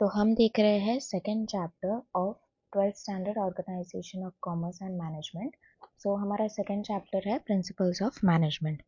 तो हम देख रहे हैं second chapter of twelfth standard organisation of commerce and management. So हमारा सेकेंड चैप्टर है प्रिंसिपल्स ऑफ मैनेजमेंट।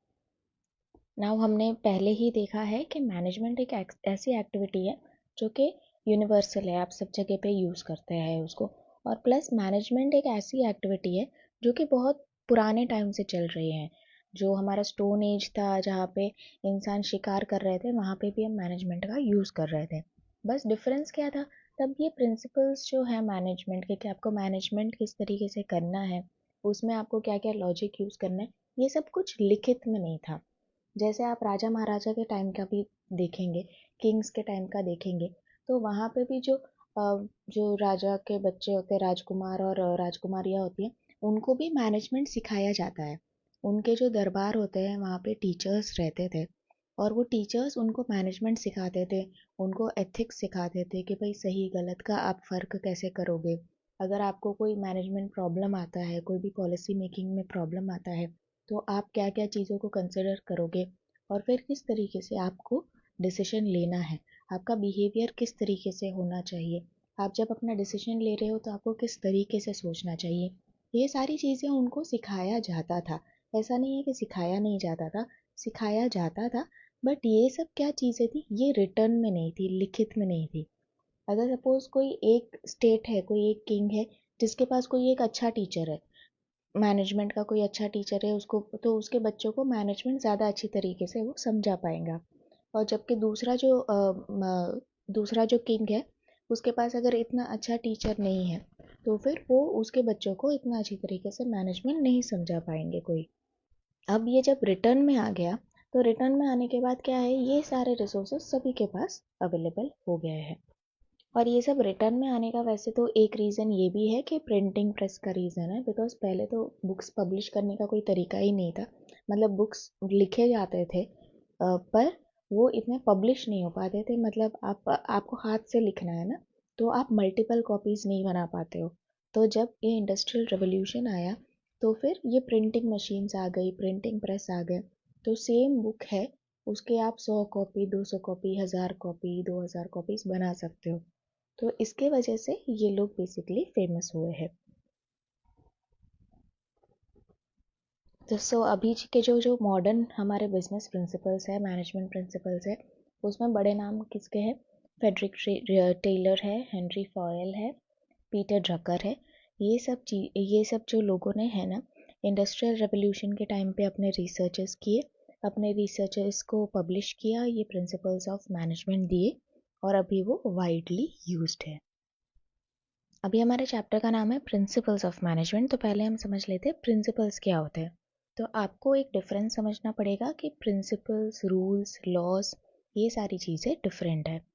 नाउ हमने पहले ही देखा है कि मैनेजमेंट एक ऐसी एक्टिविटी है जो कि यूनिवर्सल है, आप सब जगह पे यूज़ करते हैं उसको। और प्लस मैनेजमेंट एक ऐसी एक्टिविटी है जो कि बहुत पुराने टाइम से चल रही है। जो हमारा स्टोन एज था जहाँ पे इंसान शिकार कर रहे थे, वहाँ पे भी हम मैनेजमेंट का यूज़ कर रहे थे। बस डिफरेंस क्या था, तब ये प्रिंसिपल्स जो है मैनेजमेंट के, कि आपको मैनेजमेंट किस तरीके से करना है, उसमें आपको क्या क्या लॉजिक यूज़ करना है, ये सब कुछ लिखित में नहीं था। जैसे आप राजा महाराजा के टाइम का भी देखेंगे, किंग्स के टाइम का देखेंगे, तो वहाँ पे भी जो राजा के बच्चे होते हैं, राजकुमार और राजकुमारियाँ होती हैं, उनको भी मैनेजमेंट सिखाया जाता है। उनके जो दरबार होते हैं वहाँ पे टीचर्स रहते थे और वो टीचर्स उनको मैनेजमेंट सिखाते थे, उनको एथिक्स सिखाते थे कि भाई सही गलत का आप फ़र्क कैसे करोगे। अगर आपको कोई मैनेजमेंट प्रॉब्लम आता है, कोई भी पॉलिसी मेकिंग में प्रॉब्लम आता है, तो आप क्या क्या चीज़ों को कंसिडर करोगे और फिर किस तरीके से आपको डिसीजन लेना है, आपका बिहेवियर किस तरीके से होना चाहिए, आप जब अपना डिसीजन ले रहे हो तो आपको किस तरीके से सोचना चाहिए। ये सारी चीज़ें उनको सिखाया जाता था। ऐसा नहीं है कि सिखाया नहीं जाता था, सिखाया जाता था, बट ये सब क्या चीज़ें थी, ये रिटर्न में नहीं थी, लिखित में नहीं थी। अगर सपोज कोई एक स्टेट है, कोई एक किंग है जिसके पास कोई एक अच्छा टीचर है, मैनेजमेंट का कोई अच्छा टीचर है उसको, तो उसके बच्चों को मैनेजमेंट ज़्यादा अच्छी तरीके से वो समझा पाएगा। और जबकि दूसरा जो किंग है, उसके पास अगर इतना अच्छा टीचर नहीं है, तो फिर वो उसके बच्चों को इतना अच्छी तरीके से मैनेजमेंट नहीं समझा पाएंगे कोई। अब ये जब रिटर्न में आ गया, तो रिटर्न में आने के बाद क्या है, ये सारे रिसोर्सेस सभी के पास अवेलेबल हो गए हैं। और ये सब रिटर्न में आने का वैसे तो एक रीज़न ये भी है कि प्रिंटिंग प्रेस का रीज़न है, बिकॉज पहले तो बुक्स पब्लिश करने का कोई तरीका ही नहीं था। मतलब बुक्स लिखे जाते थे, पर वो इतने पब्लिश नहीं हो पाते थे। मतलब आपको हाथ से लिखना है ना, तो आप मल्टीपल कॉपीज़ नहीं बना पाते हो। तो जब ये इंडस्ट्रियल रेवोल्यूशन आया, तो फिर ये प्रिंटिंग मशीन्स आ गई, प्रिंटिंग प्रेस आ गए, तो सेम बुक है, उसके आप 100 कॉपी, 200 कॉपी, 1000 कॉपी, 2000 कॉपीज़ बना सकते हो। तो इसके वजह से ये लोग बेसिकली फेमस हुए हैं। तो अभी के जो मॉडर्न हमारे बिजनेस प्रिंसिपल्स है, मैनेजमेंट प्रिंसिपल्स है, उसमें बड़े नाम किसके हैं, फेडरिक टेलर है, हेनरी फॉयल है, पीटर ड्रकर है। ये सब जो लोगों ने है ना, इंडस्ट्रियल रेवोल्यूशन के टाइम पे अपने रिसर्चेस किए, अपने रिसर्चेस को पब्लिश किया, ये प्रिंसिपल्स ऑफ मैनेजमेंट दिए, और अभी वो वाइडली यूज्ड है। अभी हमारे चैप्टर का नाम है प्रिंसिपल्स ऑफ मैनेजमेंट। तो पहले हम समझ लेते हैं प्रिंसिपल्स क्या होते हैं। तो आपको एक डिफरेंस समझना पड़ेगा कि प्रिंसिपल्स, रूल्स, लॉज, ये सारी चीज़ें डिफरेंट है।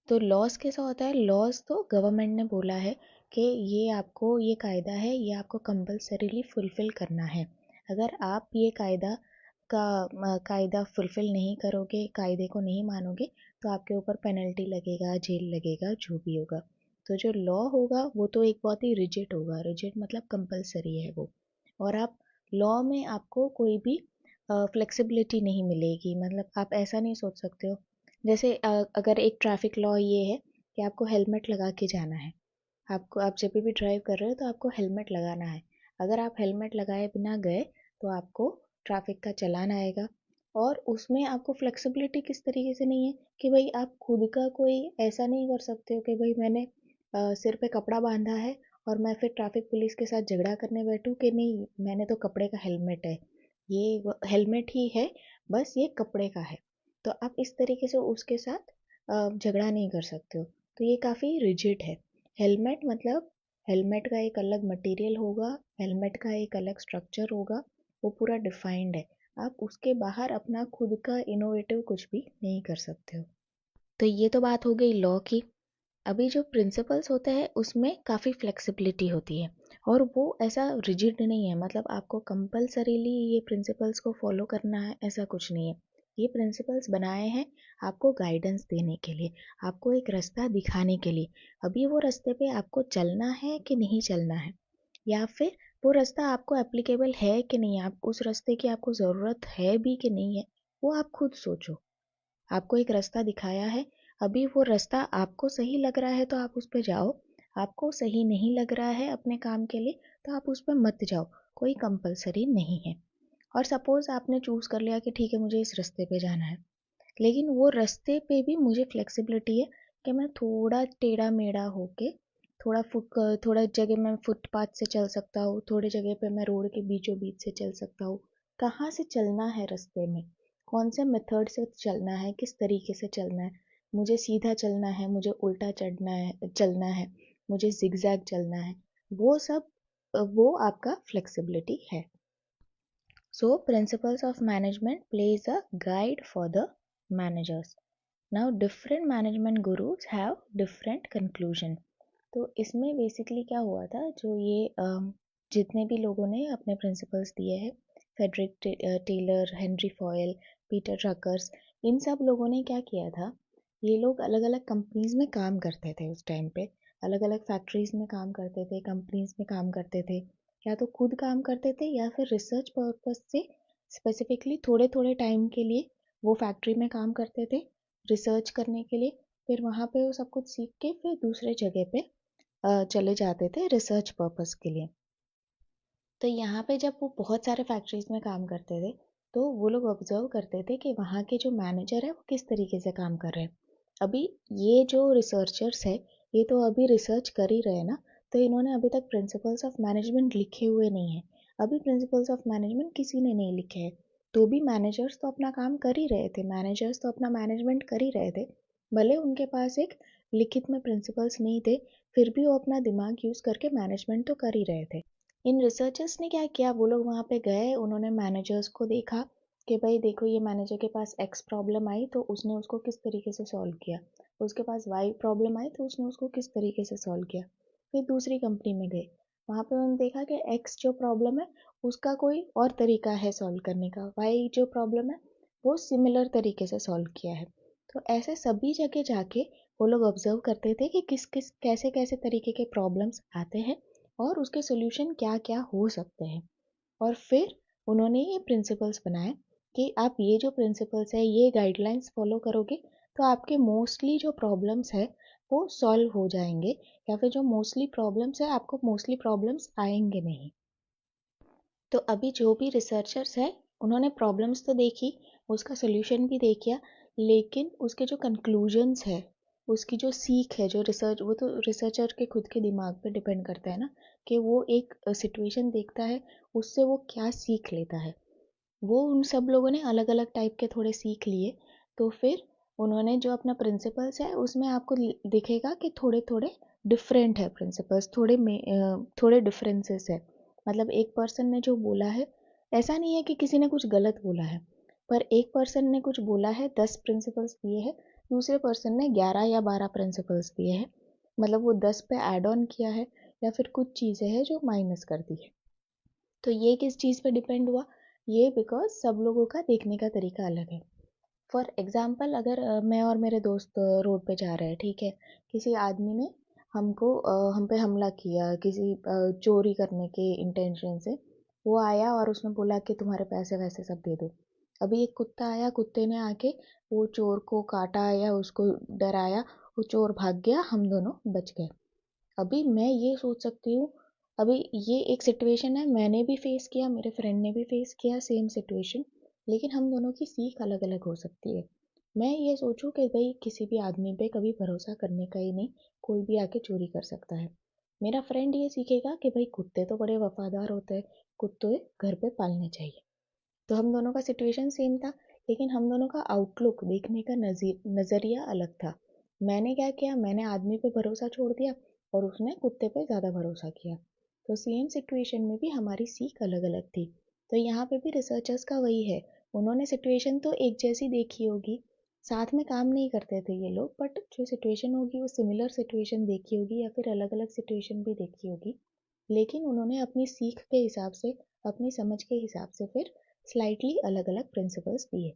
तो लॉज कैसा होता है, लॉज तो गवर्नमेंट ने बोला है कि ये आपको, ये कायदा है, ये आपको कंपल्सरीली फुलफिल करना है। अगर आप ये कायदा फुलफिल नहीं करोगे, कायदे को नहीं मानोगे, तो आपके ऊपर पेनल्टी लगेगा, जेल लगेगा, जो भी होगा। तो जो लॉ होगा वो तो एक बहुत ही रिजिड होगा, रिजिड मतलब कंपल्सरी है वो। और आप लॉ में आपको कोई भी फ्लेक्सिबिलिटी नहीं मिलेगी। मतलब आप ऐसा नहीं सोच सकते हो, जैसे अगर एक ट्रैफिक लॉ ये है कि आपको हेलमेट लगा के जाना है, आप जब भी ड्राइव कर रहे हो तो आपको हेलमेट लगाना है। अगर आप हेलमेट लगाए बिना गए तो आपको ट्रैफिक का चालान आएगा। और उसमें आपको फ्लेक्सिबिलिटी किस तरीके से नहीं है कि भाई आप खुद का कोई ऐसा नहीं कर सकते हो कि भाई मैंने सिर पे कपड़ा बांधा है और मैं फिर ट्रैफिक पुलिस के साथ झगड़ा करने बैठूं कि नहीं, मैंने तो कपड़े का हेलमेट है, ये हेलमेट ही है, बस ये कपड़े का है। तो आप इस तरीके से उसके साथ झगड़ा नहीं कर सकते हो। तो ये काफ़ी रिजिड है। हेलमेट मतलब हेलमेट का एक अलग मटेरियल होगा, हेलमेट का एक अलग स्ट्रक्चर होगा, वो पूरा डिफाइंड है। आप उसके बाहर अपना खुद का इनोवेटिव कुछ भी नहीं कर सकते हो। तो ये तो बात हो गई लॉ की। अभी जो प्रिंसिपल्स होते हैं उसमें काफ़ी फ्लेक्सिबिलिटी होती है, और वो ऐसा रिजिड नहीं है। मतलब आपको कंपलसरीली ये प्रिंसिपल्स को फॉलो करना है, ऐसा कुछ नहीं है। ये प्रिंसिपल्स बनाए हैं आपको गाइडेंस देने के लिए, आपको एक रास्ता दिखाने के लिए। अभी वो रास्ते पे आपको चलना है कि नहीं चलना है, या फिर वो रास्ता आपको एप्लीकेबल है कि नहीं, आप उस रास्ते की आपको ज़रूरत है भी कि नहीं है, वो आप खुद सोचो। आपको एक रास्ता दिखाया है, अभी वो रास्ता आपको सही लग रहा है तो आप उस पर जाओ, आपको सही नहीं लग रहा है अपने काम के लिए तो आप उस पर मत जाओ, कोई कंपलसरी नहीं है। और सपोज़ आपने चूज़ कर लिया कि ठीक है मुझे इस रास्ते पे जाना है, लेकिन वो रास्ते पे भी मुझे फ्लेक्सिबिलिटी है कि मैं थोड़ा टेढ़ा मेढ़ा होके थोड़ा जगह मैं फुटपाथ से चल सकता हूँ, थोड़ी जगह पे मैं रोड के बीचों बीच से चल सकता हूँ। कहाँ से चलना है रास्ते में, कौन से मेथड से चलना है, किस तरीके से चलना है, मुझे सीधा चलना है, मुझे उल्टा चलना है, मुझे जिगजैग चलना है, वो सब वो आपका फ्लेक्सिबिलिटी है। So principles of management plays a guide for the managers. Now different management gurus have different conclusion. तो इसमें बेसिकली क्या हुआ था, जो ये जितने भी लोगों ने अपने प्रिंसिपल्स दिए हैं, Frederick Taylor, Henri Fayol, Peter Drucker's, इन सब लोगों ने क्या किया था, ये लोग अलग अलग कंपनीज में काम करते थे उस टाइम पे, अलग अलग फैक्ट्रीज में काम करते थे, कंपनीज में काम करते थे, या तो खुद काम करते थे या फिर रिसर्च पर्पस से स्पेसिफिकली थोड़े थोड़े टाइम के लिए वो फैक्ट्री में काम करते थे रिसर्च करने के लिए, फिर वहाँ पे वो सब कुछ सीख के फिर दूसरे जगह पे चले जाते थे रिसर्च पर्पस के लिए। तो यहाँ पे जब वो बहुत सारे फैक्ट्रीज में काम करते थे तो वो लोग ऑब्जर्व करते थे कि वहाँ के जो मैनेजर है वो किस तरीके से काम कर रहे हैं। अभी ये जो रिसर्चर्स है ये तो अभी रिसर्च कर ही रहे हैं ना, तो इन्होंने अभी तक प्रिंसिपल्स ऑफ मैनेजमेंट लिखे हुए नहीं है। अभी प्रिंसिपल्स ऑफ मैनेजमेंट किसी ने नहीं लिखे हैं, तो भी मैनेजर्स तो अपना काम कर ही रहे थे, मैनेजर्स तो अपना मैनेजमेंट कर ही रहे थे। भले उनके पास एक लिखित में प्रिंसिपल्स नहीं थे, फिर भी वो अपना दिमाग यूज़ करके मैनेजमेंट तो कर ही रहे थे। इन रिसर्चर्स ने क्या किया, वो लोग वहाँ पे गए, उन्होंने मैनेजर्स को देखा कि भाई देखो ये मैनेजर के पास एक्स प्रॉब्लम आई तो उसने उसको किस तरीके से सॉल्व किया, उसके पास वाई प्रॉब्लम आई तो उसने उसको किस तरीके से सॉल्व किया। फिर दूसरी कंपनी में गए, वहाँ पे उन्होंने देखा कि एक्स जो प्रॉब्लम है उसका कोई और तरीका है सॉल्व करने का, वाई जो प्रॉब्लम है वो सिमिलर तरीके से सॉल्व किया है। तो ऐसे सभी जगह जाके वो लोग ऑब्जर्व करते थे कि किस किस कैसे कैसे तरीके के प्रॉब्लम्स आते हैं और उसके सोल्यूशन क्या क्या हो सकते हैं। और फिर उन्होंने ये प्रिंसिपल्स बनाए कि आप ये जो प्रिंसिपल्स है ये गाइडलाइंस फॉलो करोगे तो आपके मोस्टली जो प्रॉब्लम्स है वो सॉल्व हो जाएंगे, या फिर जो मोस्टली प्रॉब्लम्स है आपको मोस्टली प्रॉब्लम्स आएंगे नहीं। तो अभी जो भी रिसर्चर्स है उन्होंने प्रॉब्लम्स तो देखी, उसका सोल्यूशन भी देखा, लेकिन उसके जो कंक्लूजन्स है, उसकी जो सीख है, जो रिसर्च, वो तो रिसर्चर के खुद के दिमाग पे डिपेंड करता है ना कि वो एक सिचुएशन देखता है उससे वो क्या सीख लेता है। वो उन सब लोगों ने अलग अलग टाइप के थोड़े सीख लिए, तो फिर उन्होंने जो अपना प्रिंसिपल्स है उसमें आपको दिखेगा कि थोड़े थोड़े डिफरेंट है प्रिंसिपल्स, थोड़े डिफरेंसेस है। मतलब एक पर्सन ने जो बोला है, ऐसा नहीं है कि किसी ने कुछ गलत बोला है, पर एक पर्सन ने कुछ बोला है, 10 प्रिंसिपल्स दिए हैं, दूसरे पर्सन ने 11 या 12 प्रिंसिपल्स दिए हैं, मतलब वो 10 पे ऐड ऑन किया है या फिर कुछ चीज़ें हैं जो माइनस कर दी है। तो ये किस चीज़ पे डिपेंड हुआ, ये बिकॉज सब लोगों का देखने का तरीका अलग है। फॉर एग्जाम्पल अगर मैं और मेरे दोस्त रोड पे जा रहे हैं, ठीक है, किसी आदमी ने हम पे हमला किया किसी चोरी करने के इंटेंशन से, वो आया और उसने बोला कि तुम्हारे पैसे वैसे सब दे दो। अभी एक कुत्ता आया, कुत्ते ने आके वो चोर को काटा या उसको डराया, वो चोर भाग गया, हम दोनों बच गए। अभी मैं ये सोच सकती हूँ, अभी ये एक सिचुएशन है, मैंने भी फेस किया, मेरे फ्रेंड ने भी फेस किया सेम सिचुएशन, लेकिन हम दोनों की सीख अलग अलग हो सकती है। मैं ये सोचूं कि भाई किसी भी आदमी पे कभी भरोसा करने का ही नहीं, कोई भी आके चोरी कर सकता है। मेरा फ्रेंड ये सीखेगा कि भाई कुत्ते तो बड़े वफादार होते हैं, कुत्ते घर पे पालने चाहिए। तो हम दोनों का सिचुएशन सेम था, लेकिन हम दोनों का आउटलुक, देखने का नज़रिया अलग था। मैंने क्या किया, मैंने आदमी पे भरोसा छोड़ दिया और उसने कुत्ते पे ज़्यादा भरोसा किया। तो सेम सिचुएशन में भी हमारी सीख अलग अलग थी। तो यहाँ पे भी रिसर्चर्स का वही है, उन्होंने सिचुएशन तो एक जैसी देखी होगी, साथ में काम नहीं करते थे ये लोग, बट जो सिचुएशन होगी वो सिमिलर सिचुएशन देखी होगी या फिर अलग अलग सिचुएशन भी देखी होगी, लेकिन उन्होंने अपनी सीख के हिसाब से, अपनी समझ के हिसाब से फिर स्लाइटली अलग अलग प्रिंसिपल्स दिए।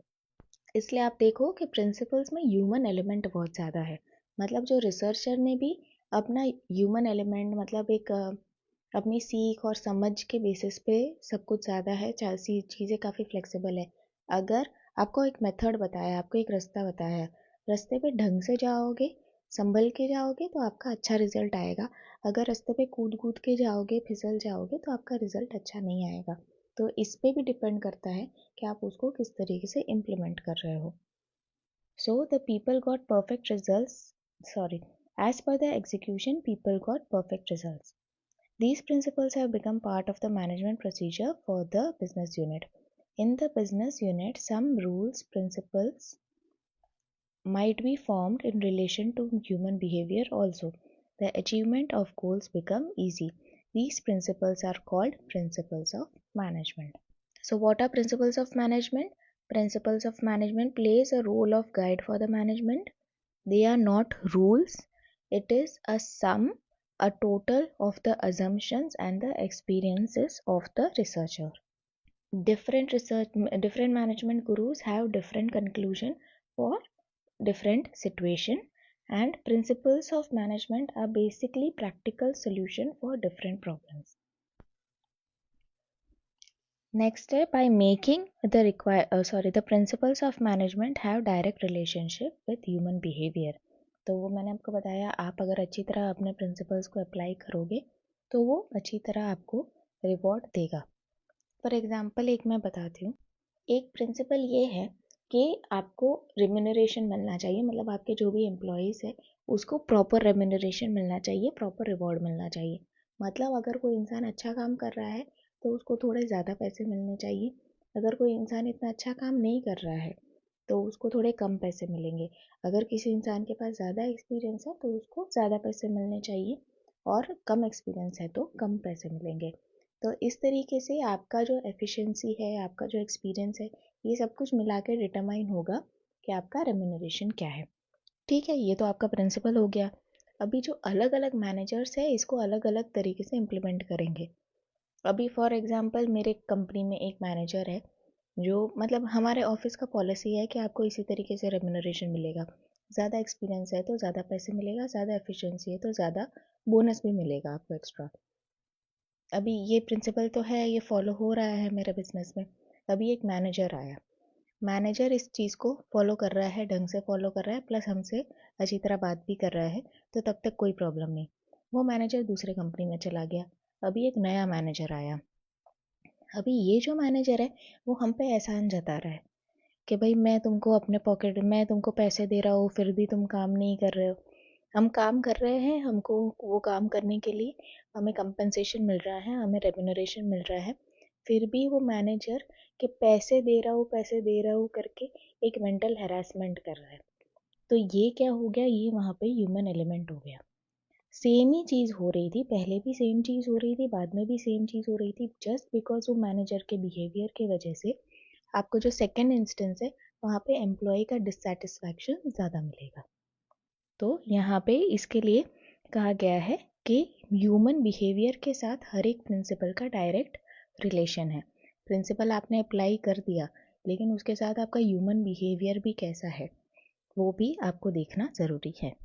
इसलिए आप देखो कि प्रिंसिपल्स में ह्यूमन एलिमेंट बहुत ज़्यादा है। मतलब जो रिसर्चर ने भी अपना ह्यूमन एलिमेंट, मतलब एक अपनी सीख और समझ के बेसिस पे सब कुछ ज़्यादा है, चीज़ें काफ़ी फ्लेक्सिबल है। अगर आपको एक मेथड बताया, आपको एक रास्ता बताया, रास्ते पे ढंग से जाओगे, संभल के जाओगे तो आपका अच्छा रिजल्ट आएगा। अगर रास्ते पे कूद कूद के जाओगे, फिसल जाओगे तो आपका रिजल्ट अच्छा नहीं आएगा। तो इस पे भी डिपेंड करता है कि आप उसको किस तरीके से इम्प्लीमेंट कर रहे हो। So the people got perfect results. Sorry, as per the execution, people got perfect results. These principles have become part of the management procedure for the business unit. In the business unit, some rules, principles might be formed in relation to human behavior also. The achievement of goals become easy. These principles are called principles of management. So what are principles of management? Principles of management plays a role of guide for the management. They are not rules. It is a sum, a total of the assumptions and the experiences of the researcher. Different management gurus have different conclusion for different situation, and principles of management are basically practical solution for different problems. Next step, by making the principles of management have direct relationship with human behavior. तो वो मैंने आपको बताया, आप अगर अच्छी तरह अपने प्रिंसिपल्स को अप्लाई करोगे तो वो अच्छी तरह आपको रिवॉर्ड देगा। फॉर एग्जांपल एक मैं बताती हूँ। एक प्रिंसिपल ये है कि आपको रेम्यूनरेशन मिलना चाहिए, मतलब आपके जो भी एम्प्लॉयज़ है उसको प्रॉपर रेम्यूनरेशन मिलना चाहिए, प्रॉपर रिवॉर्ड मिलना चाहिए। मतलब अगर कोई इंसान अच्छा काम कर रहा है तो उसको थोड़े ज़्यादा पैसे मिलने चाहिए। अगर कोई इंसान इतना अच्छा काम नहीं कर रहा है तो उसको थोड़े कम पैसे मिलेंगे। अगर किसी इंसान के पास ज़्यादा एक्सपीरियंस है तो उसको ज़्यादा पैसे मिलने चाहिए, और कम एक्सपीरियंस है तो कम पैसे मिलेंगे। तो इस तरीके से आपका जो एफिशिएंसी है, आपका जो एक्सपीरियंस है, ये सब कुछ मिला के डिटरमाइन होगा कि आपका रेम्यूनरेशन क्या है। ठीक है, ये तो आपका प्रिंसिपल हो गया। अभी जो अलग अलग मैनेजर्स है इसको अलग अलग तरीके से इम्प्लीमेंट करेंगे। अभी फॉर एग्जांपल मेरे कंपनी में एक मैनेजर है जो, मतलब हमारे ऑफिस का पॉलिसी है कि आपको इसी तरीके से रेम्यूनरेशन मिलेगा। ज़्यादा एक्सपीरियंस है तो ज़्यादा पैसे मिलेगा, ज़्यादा एफिशिएंसी है तो ज़्यादा बोनस भी मिलेगा आपको एक्स्ट्रा। अभी ये प्रिंसिपल तो है, ये फॉलो हो रहा है मेरे बिजनेस में। अभी एक मैनेजर आया, मैनेजर इस चीज़ को फॉलो कर रहा है, ढंग से फॉलो कर रहा है, प्लस हमसे अच्छी तरह बात भी कर रहा है, तो तब तक कोई प्रॉब्लम नहीं। वो मैनेजर दूसरे कंपनी में चला गया। अभी एक नया मैनेजर आया। अभी ये जो मैनेजर है वो हम पे एहसान जता रहा है कि भाई मैं तुमको अपने पॉकेट मैं तुमको पैसे दे रहा हूँ फिर भी तुम काम नहीं कर रहे हो। हम काम कर रहे हैं, हमको वो काम करने के लिए हमें कंपनसेशन मिल रहा है, हमें रेम्यूनरेशन मिल रहा है, फिर भी वो मैनेजर के पैसे दे रहा हूँ करके एक मेंटल हैरेसमेंट कर रहा है। तो ये क्या हो गया, ये वहाँ पे ह्यूमन एलिमेंट हो गया। सेम ही चीज़ हो रही थी, पहले भी सेम चीज़ हो रही थी, बाद में भी सेम चीज़ हो रही थी, जस्ट बिकॉज वो मैनेजर के बिहेवियर की वजह से आपको जो सेकेंड इंस्टेंस है वहाँ पे एम्प्लॉय का डिससेटिस्फैक्शन ज़्यादा मिलेगा। तो यहाँ पे इसके लिए कहा गया है कि ह्यूमन बिहेवियर के साथ हर एक प्रिंसिपल का डायरेक्ट रिलेशन है। प्रिंसिपल आपने अप्लाई कर दिया, लेकिन उसके साथ आपका ह्यूमन बिहेवियर भी कैसा है वो भी आपको देखना ज़रूरी है।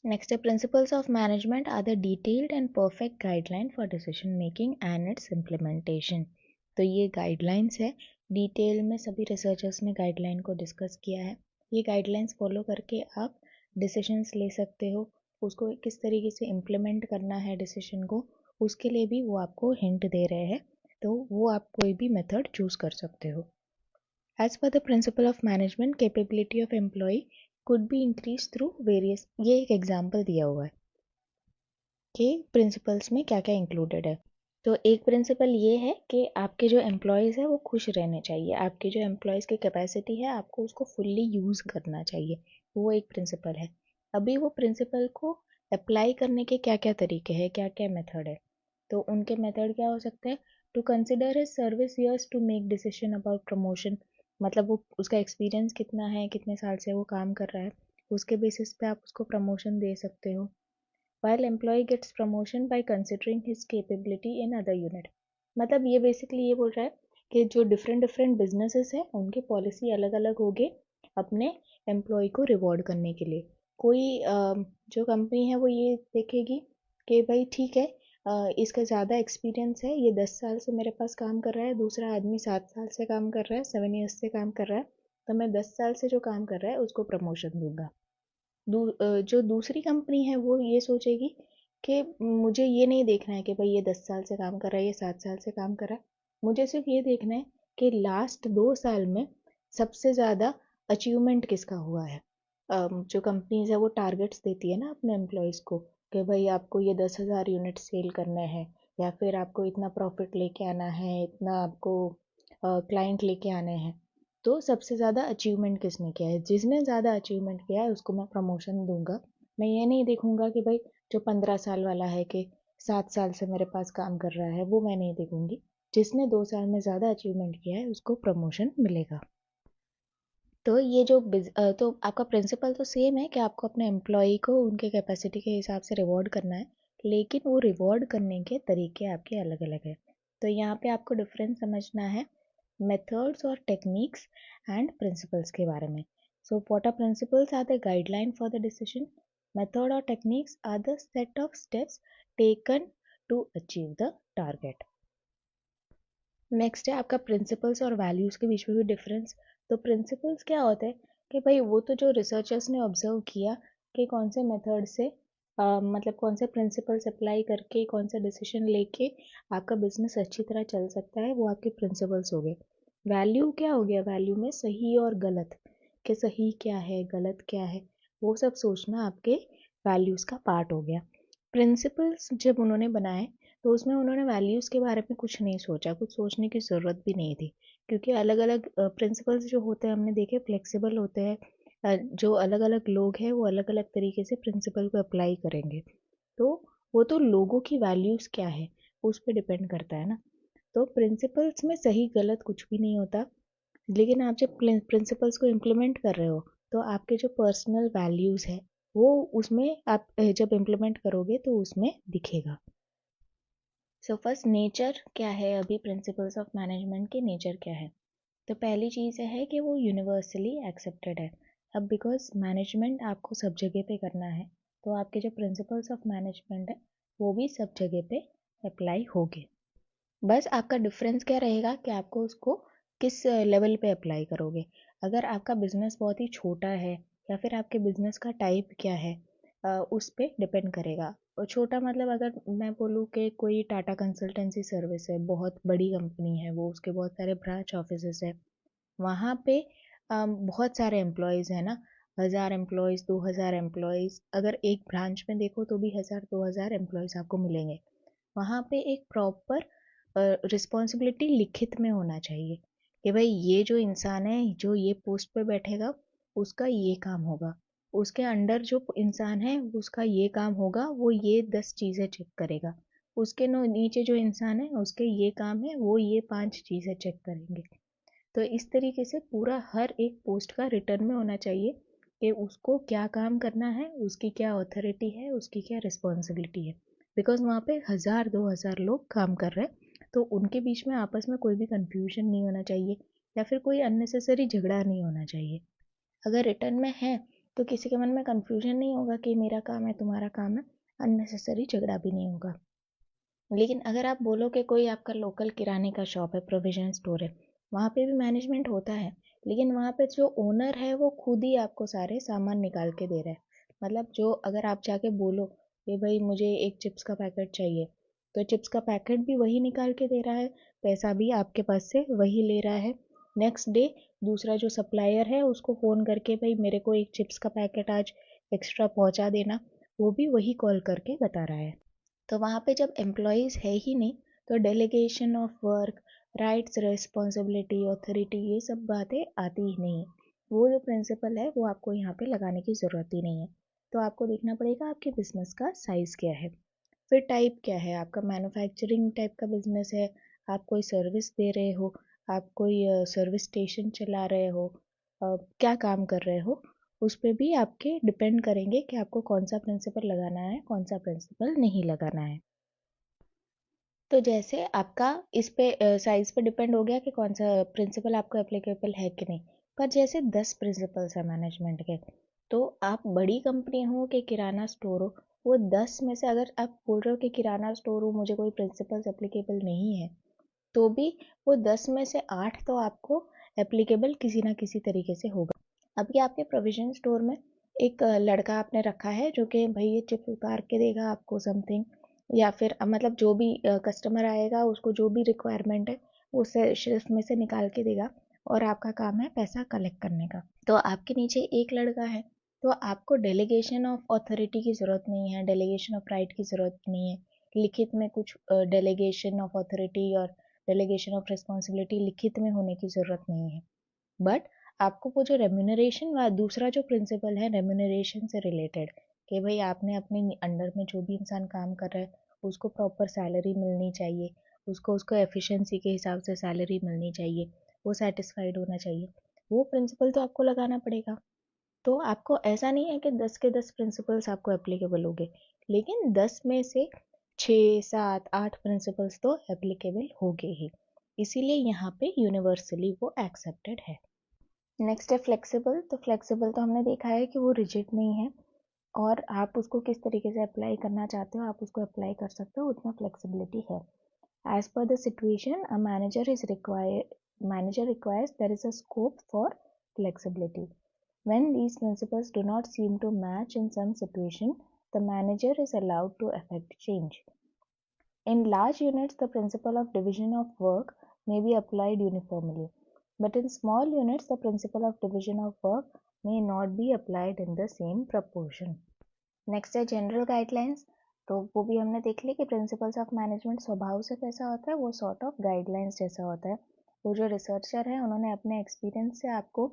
नेक्स्ट है, principles of management are the detailed and perfect guideline for decision making and its implementation. तो ये गाइडलाइंस है, डिटेल में सभी रिसर्चर्स ने गाइडलाइन को डिस्कस किया है। ये गाइडलाइंस फॉलो करके आप डिसीजंस ले सकते हो, उसको किस तरीके से इम्प्लीमेंट करना है डिसीजन को, उसके लिए भी वो आपको हिंट दे रहे हैं, तो वो आप कोई भी मेथड चूज कर सकते हो। As per the principle of management, capability of employ could be increase through various, ये एक एग्जाम्पल दिया हुआ है कि प्रिंसिपल्स में क्या क्या इंक्लूडेड है। तो एक प्रिंसिपल ये है कि आपके जो एम्प्लॉयज़ है वो खुश रहने चाहिए, आपके जो एम्प्लॉयज़ की कैपेसिटी है आपको उसको फुल्ली यूज़ करना चाहिए, वो एक प्रिंसिपल है। अभी वो प्रिंसिपल को अप्लाई करने के क्या क्या तरीके हैं, क्या क्या मेथड है, तो उनके मेथड क्या हो सकते हैं। To consider his service years to make decision about promotion, मतलब वो उसका एक्सपीरियंस कितना है, कितने साल से वो काम कर रहा है, उसके बेसिस पे आप उसको प्रमोशन दे सकते हो। while employee gets promotion by considering his capability in other unit, मतलब ये बेसिकली ये बोल रहा है कि जो डिफरेंट डिफरेंट बिजनेसेस है उनके पॉलिसी अलग अलग होगी अपने एम्प्लॉय को रिवॉर्ड करने के लिए। कोई जो कंपनी है वो ये देखेगी कि भाई ठीक है, इसका ज़्यादा एक्सपीरियंस है, ये 10 साल से मेरे पास काम कर रहा है, दूसरा आदमी 7 साल से काम कर रहा है, 7 ईयर्स से काम कर रहा है, तो मैं 10 साल से जो काम कर रहा है उसको प्रमोशन दूंगा। जो दूसरी कंपनी है वो ये सोचेगी कि मुझे ये नहीं देखना है कि भाई ये 10 साल से काम कर रहा है, ये 7 साल से काम कर रहा है, मुझे सिर्फ ये देखना है कि लास्ट 2 साल में सबसे ज़्यादा अचीवमेंट किसका हुआ है। जो कंपनीज है वो टारगेट्स देती है ना अपने एम्प्लॉयज़ को कि भाई आपको ये 10,000 यूनिट सेल करने हैं, या फिर आपको इतना प्रॉफिट लेके आना है, इतना आपको क्लाइंट लेके आने हैं। तो सबसे ज़्यादा अचीवमेंट किसने किया है, जिसने ज़्यादा अचीवमेंट किया है उसको मैं प्रमोशन दूंगा। मैं ये नहीं देखूंगा कि भाई जो 15 साल वाला है कि 7 साल से मेरे पास काम कर रहा है, वो मैं नहीं देखूंगी। जिसने 2 साल में ज़्यादा अचीवमेंट किया है उसको प्रमोशन मिलेगा। तो ये जो तो आपका प्रिंसिपल तो सेम है कि आपको अपने एम्प्लॉय को उनके कैपेसिटी के हिसाब से रिवॉर्ड करना है, लेकिन वो रिवॉर्ड करने के तरीके आपके अलग अलग है। तो यहाँ पे आपको डिफरेंस समझना है मेथड्स और टेक्निक्स एंड प्रिंसिपल्स के बारे में। So what are principles are the guideline for the decision, method और techniques are the set of steps taken to achieve the target. Next है आपका प्रिंसिपल्स और वैल्यूज़ के बीच में भी डिफरेंस। तो प्रिंसिपल्स क्या होते हैं कि भाई वो तो जो रिसर्चर्स ने ऑब्जर्व किया कि कौन से मेथड से मतलब कौन से प्रिंसिपल्स अप्लाई करके कौन सा डिसीजन लेके आपका बिजनेस अच्छी तरह चल सकता है, वो आपके प्रिंसिपल्स हो गए। वैल्यू क्या हो गया, वैल्यू में सही और गलत, कि सही क्या है गलत क्या है, वो सब सोचना आपके वैल्यूज़ का पार्ट हो गया। प्रिंसिपल्स जब उन्होंने बनाए तो उसमें उन्होंने वैल्यूज़ के बारे में कुछ नहीं सोचा, कुछ सोचने की ज़रूरत भी नहीं थी, क्योंकि अलग अलग प्रिंसिपल्स जो होते हैं हमने देखे फ्लेक्सिबल होते हैं। जो अलग अलग लोग हैं वो अलग अलग तरीके से प्रिंसिपल को अप्लाई करेंगे। तो वो तो लोगों की वैल्यूज़ क्या है उस पर डिपेंड करता है ना। तो प्रिंसिपल्स में सही गलत कुछ भी नहीं होता, लेकिन आप जब प्रिंसिपल्स को इम्प्लीमेंट कर रहे हो तो आपके जो पर्सनल वैल्यूज़ है वो उसमें आप जब इम्प्लीमेंट करोगे तो उसमें दिखेगा। सो फर्स्ट नेचर क्या है, अभी प्रिंसिपल्स ऑफ मैनेजमेंट के नेचर क्या है। तो पहली चीज़ है कि वो यूनिवर्सली एक्सेप्टेड है। अब बिकॉज मैनेजमेंट आपको सब जगह पे करना है तो आपके जो प्रिंसिपल्स ऑफ मैनेजमेंट है वो भी सब जगह पे अप्लाई होंगे। बस आपका डिफरेंस क्या रहेगा कि आपको उसको किस लेवल पे अप्लाई करोगे। अगर आपका बिजनेस बहुत ही छोटा है या फिर आपके बिजनेस का टाइप क्या है, उस पर डिपेंड करेगा। और छोटा मतलब अगर मैं बोलूँ कि कोई टाटा कंसल्टेंसी सर्विस है, बहुत बड़ी कंपनी है वो, उसके बहुत सारे ब्रांच ऑफिसेस है, वहाँ पे बहुत सारे एम्प्लॉयज़ हैं ना, 1,000 एम्प्लॉयज़ 2,000 एम्प्लॉयज़, अगर एक ब्रांच में देखो तो भी 1,000 2,000 एम्प्लॉयज़ आपको मिलेंगे। वहाँ पे एक प्रॉपर रिस्पॉन्सिबिलिटी लिखित में होना चाहिए कि भाई ये जो इंसान है जो ये पोस्ट पे बैठेगा उसका ये काम होगा, उसके अंडर जो इंसान है उसका ये काम होगा, वो ये 10 चीज़ें चेक करेगा, उसके नीचे जो इंसान है उसके ये काम है, वो ये 5 चीज़ें चेक करेंगे। तो इस तरीके से पूरा हर एक पोस्ट का रिटर्न में होना चाहिए कि उसको क्या काम करना है, उसकी क्या अथॉरिटी है, उसकी क्या रिस्पॉन्सिबिलिटी है। बिकॉज वहाँ पे 1,000 2,000 लोग काम कर रहे हैं तो उनके बीच में आपस में कोई भी कंफ्यूजन नहीं होना चाहिए या फिर कोई अननेसेसरी झगड़ा नहीं होना चाहिए। अगर रिटर्न में है तो किसी के मन में कंफ्यूजन नहीं होगा कि मेरा काम है तुम्हारा काम है, अननेसेसरी झगड़ा भी नहीं होगा। लेकिन अगर आप बोलो कि कोई आपका लोकल किराने का शॉप है, प्रोविजन स्टोर है, वहाँ पे भी मैनेजमेंट होता है, लेकिन वहाँ पे जो ओनर है वो खुद ही आपको सारे सामान निकाल के दे रहा है। मतलब जो अगर आप जाके बोलो कि भाई मुझे एक चिप्स का पैकेट चाहिए, तो चिप्स का पैकेट भी वही निकाल के दे रहा है, पैसा भी आपके पास से वही ले रहा है। नेक्स्ट डे दूसरा जो सप्लायर है उसको फ़ोन करके भाई मेरे को एक चिप्स का पैकेट आज एक्स्ट्रा पहुँचा देना, वो भी वही कॉल करके बता रहा है। तो वहाँ पे जब एम्प्लॉयज़ है ही नहीं तो delegation of work, rights, responsibility, authority, ये सब बातें आती ही नहीं। वो जो प्रिंसिपल है वो आपको यहाँ पे लगाने की ज़रूरत ही नहीं है। तो आपको देखना पड़ेगा आपके बिजनेस का साइज़ क्या है, फिर टाइप क्या है, आपका मैन्युफैक्चरिंग टाइप का बिजनेस है, आप कोई सर्विस दे रहे हो, आप कोई सर्विस स्टेशन चला रहे हो, क्या काम कर रहे हो, उस पे भी आपके डिपेंड करेंगे कि आपको कौन सा प्रिंसिपल लगाना है कौन सा प्रिंसिपल नहीं लगाना है। तो जैसे आपका इस पे साइज पे डिपेंड हो गया कि कौन सा प्रिंसिपल आपको एप्लीकेबल है कि नहीं। पर जैसे 10 प्रिंसिपल्स है मैनेजमेंट के, तो आप बड़ी कंपनी हो कि किराना स्टोर हो, वो 10 में से अगर आप बोल रहे हो कि किराना स्टोर हो मुझे कोई प्रिंसिपल्स एप्लीकेबल नहीं है, तो भी वो 10 में से 8 तो आपको एप्लीकेबल किसी ना किसी तरीके से होगा। अभी आपके प्रोविजन स्टोर में एक लड़का आपने रखा है जो कि भाई ये चिप्स उतार के देगा आपको समथिंग, या फिर मतलब जो भी कस्टमर आएगा उसको जो भी रिक्वायरमेंट है वो शेल्फ में से निकाल के देगा और आपका काम है पैसा कलेक्ट करने का। तो आपके नीचे एक लड़का है, तो आपको डेलीगेशन ऑफ अथॉरिटी की ज़रूरत नहीं है, डेलीगेशन ऑफ राइट की ज़रूरत नहीं है, लिखित में कुछ डेलीगेशन ऑफ अथॉरिटी और डेलीगेशन ऑफ रिस्पॉन्सिबिलिटी लिखित में होने की ज़रूरत नहीं है। बट आपको वो जो रेम्यूनरेशन व दूसरा जो प्रिंसिपल है रेम्यूनरेशन से रिलेटेड, कि भाई आपने अपने अंडर में जो भी इंसान काम कर रहा है उसको प्रॉपर सैलरी मिलनी चाहिए, उसको उसको एफिशिएंसी के हिसाब से सैलरी मिलनी चाहिए, वो सेटिस्फाइड होना चाहिए, वो प्रिंसिपल तो आपको लगाना पड़ेगा। तो आपको ऐसा नहीं है कि 10 के 10 प्रिंसिपल्स आपको एप्लीकेबल होंगे, लेकिन 10 में से 6, 7, 8 प्रिंसिपल्स तो एप्लीकेबल होंगे ही, इसीलिए यहाँ पे यूनिवर्सली वो एक्सेप्टेड है। नेक्स्ट है फ्लेक्सिबल। तो फ्लेक्सिबल तो हमने देखा है कि वो रिजिड नहीं है और आप उसको किस तरीके से अप्लाई करना चाहते हो आप उसको अप्लाई कर सकते हो, उतना फ्लेक्सिबिलिटी है। As per the situation a manager requires there is a scope for flexibility. When these principles do not seem to match in some situation, the manager is allowed to effect change. In large units, the principle of division of work may be applied uniformly, but in small units, the principle of division of work may not be applied in the same proportion. Next है general guidelines. तो वो भी हमने देख लिया कि principles of management स्वभाव से कैसा होता है, वो सॉर्ट ऑफ गाइडलाइंस जैसा होता है। वो जो रिसर्चर है उन्होंने अपने एक्सपीरियंस से आपको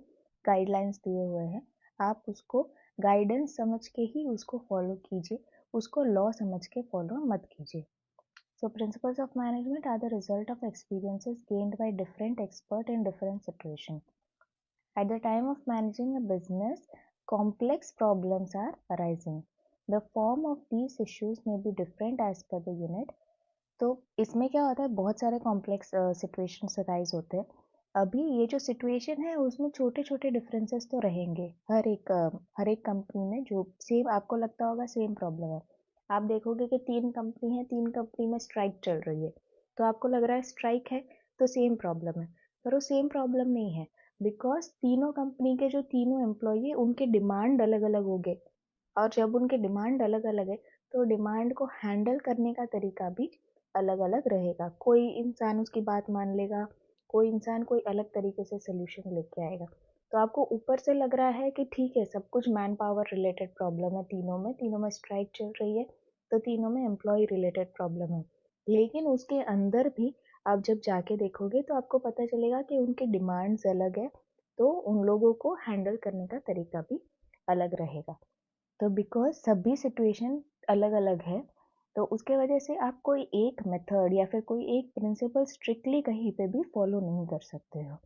गाइडलाइंस दिए हुए हैं, आप उसको गाइडेंस समझ के ही उसको फॉलो कीजिए, उसको लॉ समझ के फॉलो मत कीजिए। So principles of management are the result of experiences gained by different experts in different situations. At the time of managing a business, complex problems are arising. The form of these issues may be different as per the unit. तो इसमें क्या होता है, बहुत सारे complex situations arise होते हैं। अभी ये जो सिचुएशन है उसमें छोटे छोटे डिफरेंसेस तो रहेंगे, हर एक कंपनी में जो सेम आपको लगता होगा सेम प्रॉब्लम है। आप देखोगे कि 3 कंपनी है, 3 कंपनी में स्ट्राइक चल रही है, तो आपको लग रहा है स्ट्राइक है तो सेम प्रॉब्लम है, पर वो सेम प्रॉब्लम नहीं है, बिकॉज तीनों कंपनी के जो तीनों एम्प्लॉई है उनके डिमांड अलग अलग हो गए, और जब उनके डिमांड अलग अलग है तो डिमांड को हैंडल करने का तरीका भी अलग अलग रहेगा। कोई इंसान उसकी बात मान लेगा, कोई इंसान कोई अलग तरीके से सोल्यूशन लेके आएगा। तो आपको ऊपर से लग रहा है कि ठीक है सब कुछ मैन पावर रिलेटेड प्रॉब्लम है, तीनों में स्ट्राइक चल रही है, तो तीनों में एम्प्लॉय रिलेटेड प्रॉब्लम है, लेकिन उसके अंदर भी आप जब जाके देखोगे तो आपको पता चलेगा कि उनके डिमांड्स अलग है, तो उन लोगों को हैंडल करने का तरीका भी अलग रहेगा। तो बिकॉज सभी सिचुएशन अलग अलग है, तो उसके वजह से आप कोई एक मेथड या फिर कोई एक प्रिंसिपल स्ट्रिक्टली कहीं पे भी फॉलो नहीं कर सकते हो।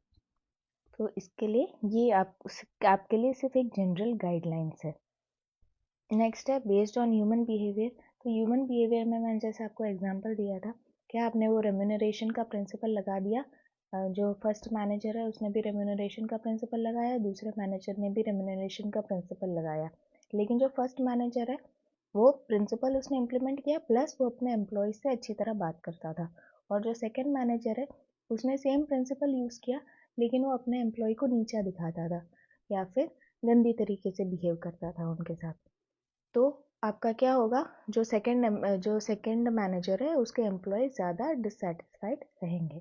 तो इसके लिए ये आपके लिए सिर्फ एक जनरल गाइडलाइंस है। नेक्स्ट है बेस्ड ऑन ह्यूमन बिहेवियर। तो ह्यूमन बिहेवियर में मैंने जैसे आपको एग्जांपल दिया था कि आपने वो रेम्यूनरेशन का प्रिंसिपल लगा दिया, जो फर्स्ट मैनेजर है उसने भी रेम्यूनरेशन का प्रिंसिपल लगाया, दूसरे मैनेजर ने भी रेम्यूनरेशन का प्रिंसिपल लगाया, लेकिन जो फर्स्ट मैनेजर है वो प्रिंसिपल उसने इम्प्लीमेंट किया प्लस वो अपने एम्प्लॉयज से अच्छी तरह बात करता था, और जो सेकंड मैनेजर है उसने सेम प्रिंसिपल यूज़ किया लेकिन वो अपने एम्प्लॉय को नीचा दिखाता था या फिर गंदी तरीके से बिहेव करता था उनके साथ। तो आपका क्या होगा, जो सेकंड मैनेजर है उसके एम्प्लॉय ज़्यादा डिससेटिस्फाइड रहेंगे।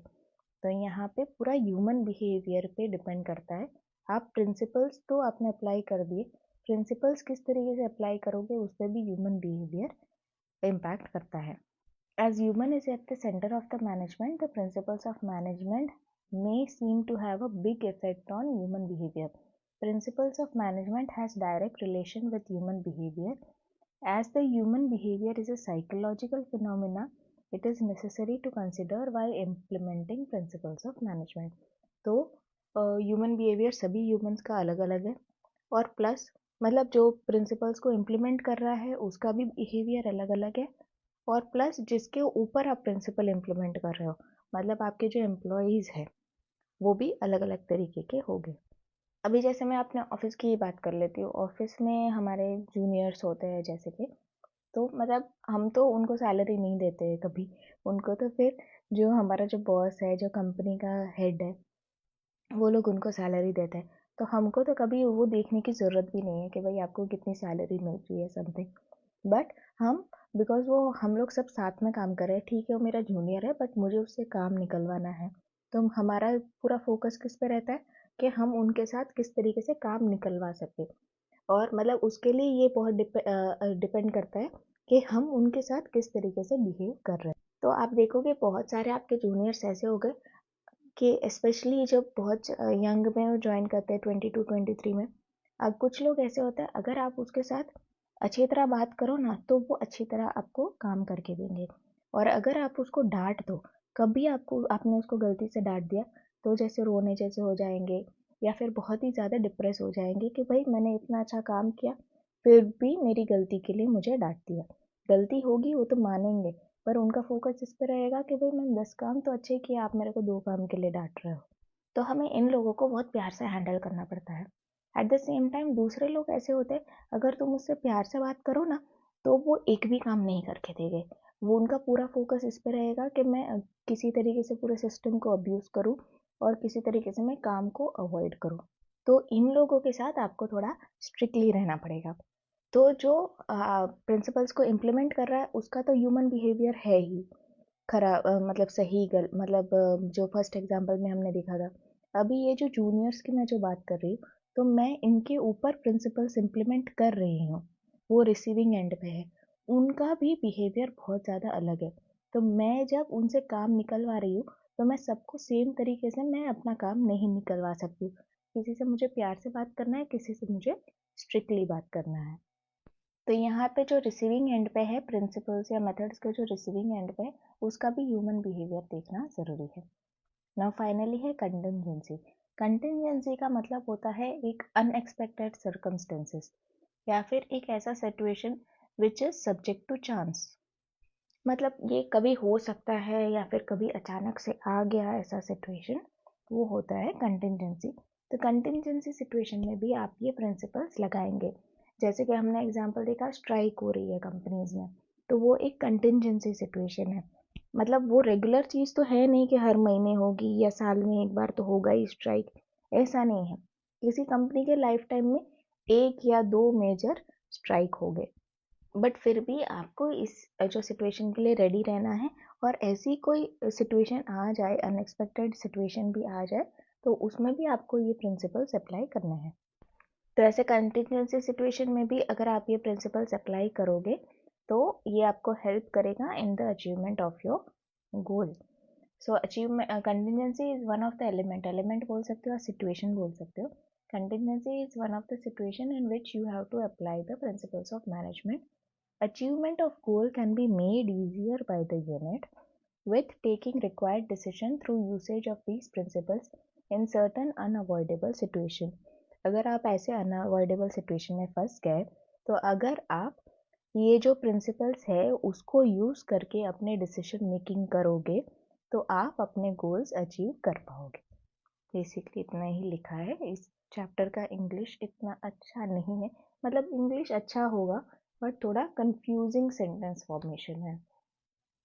तो यहाँ पे पूरा ह्यूमन बिहेवियर पे डिपेंड करता है। आप प्रिंसिपल्स तो आपने अप्लाई कर दिए, प्रिंसिपल्स किस तरीके से अप्लाई करोगे उस पर भी ह्यूमन बिहेवियर इम्पैक्ट करता है। As human is at the center of the management, the principles of management may seem to have a big effect on human behavior. Principles of management has direct relation with human behavior. As the human behavior is a psychological phenomena, it is necessary to consider while implementing principles of management. तो human behaviour सभी humans का अलग अलग है, और plus मतलब जो principles को इम्प्लीमेंट कर रहा है उसका भी बिहेवियर अलग अलग है, और प्लस जिसके ऊपर आप प्रिंसिपल इम्प्लीमेंट कर रहे हो मतलब आपके जो एम्प्लॉयज़ हैं वो भी अलग अलग तरीके के होंगे। अभी जैसे मैं अपने ऑफिस की ही बात कर लेती हूँ, ऑफिस में हमारे जूनियर्स होते हैं जैसे कि, तो मतलब हम तो उनको सैलरी नहीं देते हैं कभी, उनको तो फिर जो हमारा जो बॉस है, जो कंपनी का हेड है, वो लोग उनको सैलरी देते हैं। तो हमको तो कभी वो देखने की ज़रूरत भी नहीं है कि भाई आपको कितनी सैलरी मिल रही है समथिंग, बट हम बिकॉज वो हम लोग सब साथ में काम कर रहे हैं, ठीक है वो मेरा जूनियर है बट मुझे उससे काम निकलवाना है, तो हमारा पूरा फोकस किस पे रहता है कि हम उनके साथ किस तरीके से काम निकलवा सकें। और मतलब उसके लिए ये बहुत डिपेंड करता है कि हम उनके साथ किस तरीके से बिहेव कर रहे हैं। तो आप देखोगे बहुत सारे आपके जूनियर्स ऐसे हो गए कि स्पेशली जब बहुत यंग में ज्वाइन करते हैं 22-23 में, अब कुछ लोग ऐसे होते हैं अगर आप उसके साथ अच्छी तरह बात करो ना तो वो अच्छी तरह आपको काम करके देंगे, और अगर आप उसको डांट दो, कभी आपने उसको गलती से डांट दिया तो जैसे रोने जैसे हो जाएंगे, या फिर बहुत ही ज़्यादा डिप्रेस हो जाएंगे कि भाई मैंने इतना अच्छा काम किया फिर भी मेरी गलती के लिए मुझे डांट दिया। गलती होगी वो तो मानेंगे, पर उनका फोकस इस पे रहेगा कि भाई मैंने 10 काम तो अच्छे किए, आप मेरे को 2 काम के लिए डांट रहे हो। तो हमें इन लोगों को बहुत प्यार से हैंडल करना पड़ता है। एट द सेम टाइम दूसरे लोग ऐसे होते हैं, अगर तुम उससे प्यार से बात करो ना तो वो एक भी काम नहीं करके देंगे। वो उनका पूरा फोकस इस पे रहेगा कि मैं किसी तरीके से पूरे सिस्टम को अब्यूज़ करूँ और किसी तरीके से मैं काम को अवॉइड करूँ। तो इन लोगों के साथ आपको थोड़ा स्ट्रिक्टली रहना पड़ेगा। तो जो प्रिंसिपल्स को इम्प्लीमेंट कर रहा है उसका तो ह्यूमन बिहेवियर है ही खराब, मतलब सही गल मतलब जो फर्स्ट एग्जांपल में हमने देखा था। अभी ये जो जूनियर्स की मैं जो बात कर रही हूँ, तो मैं इनके ऊपर प्रिंसिपल्स इम्प्लीमेंट कर रही हूँ, वो रिसीविंग एंड पे है, उनका भी बिहेवियर बहुत ज़्यादा अलग है। तो मैं जब उनसे काम निकलवा रही हूँ तो मैं सबको सेम तरीके से मैं अपना काम नहीं निकलवा सकती। किसी से मुझे प्यार से बात करना है, किसी से मुझे स्ट्रिक्टली बात करना है। तो यहाँ पे जो रिसीविंग एंड पे है प्रिंसिपल्स या मेथड्स के जो रिसीविंग एंड पे है उसका भी ह्यूमन बिहेवियर देखना ज़रूरी है। नाउ फाइनली है कंटिंजेंसी। कंटिंजेंसी का मतलब होता है एक अनएक्सपेक्टेड सर्कमस्टेंसेस, या फिर एक ऐसा situation which is subject to chance. मतलब ये कभी हो सकता है या फिर कभी अचानक से आ गया ऐसा सिचुएशन, वो होता है कंटिंजेंसी। तो कंटिंजेंसी सिचुएशन में भी आप ये प्रिंसिपल्स लगाएंगे। जैसे कि हमने एग्जांपल देखा, स्ट्राइक हो रही है कंपनीज में, तो वो एक कंटिंजेंसी सिचुएशन है। मतलब वो रेगुलर चीज़ तो है नहीं कि हर महीने होगी या साल में एक बार तो होगा ही स्ट्राइक, ऐसा नहीं है। किसी कंपनी के लाइफ टाइम में एक या दो मेजर स्ट्राइक हो गए, बट फिर भी आपको इस जो सिचुएशन के लिए रेडी रहना है। और ऐसी कोई सिचुएशन आ जाए, अनएक्सपेक्टेड सिचुएशन भी आ जाए, तो उसमें भी आपको ये प्रिंसिपल्स अप्लाई करने हैं। तो ऐसे कंटिजेंसी सिचुएशन में भी अगर आप ये प्रिंसिपल्स अप्लाई करोगे तो ये आपको हेल्प करेगा in the achievement of your goal. So achievement contingency is one of the element बोल सकते हो, सिचुएशन बोल सकते हो। Contingency is one of the situation in which you have to apply the principles of management. Achievement of goal can be made easier by the unit with taking required decision through usage of these principles in certain unavoidable situation। अगर आप ऐसे unavoidable situation में फंस गए, तो अगर आप ये जो प्रिंसिपल्स है उसको यूज करके अपने डिसीजन मेकिंग करोगे तो आप अपने गोल्स अचीव कर पाओगे। बेसिकली इतना ही लिखा है। इस चैप्टर का इंग्लिश इतना अच्छा नहीं है, मतलब इंग्लिश अच्छा होगा बट थोड़ा कंफ्यूजिंग सेंटेंस फॉर्मेशन है।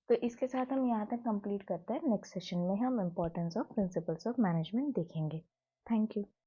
तो इसके साथ हम यहाँ तक कंप्लीट करते हैं। नेक्स्ट सेशन में हम importance of principles of management देखेंगे। Thank you.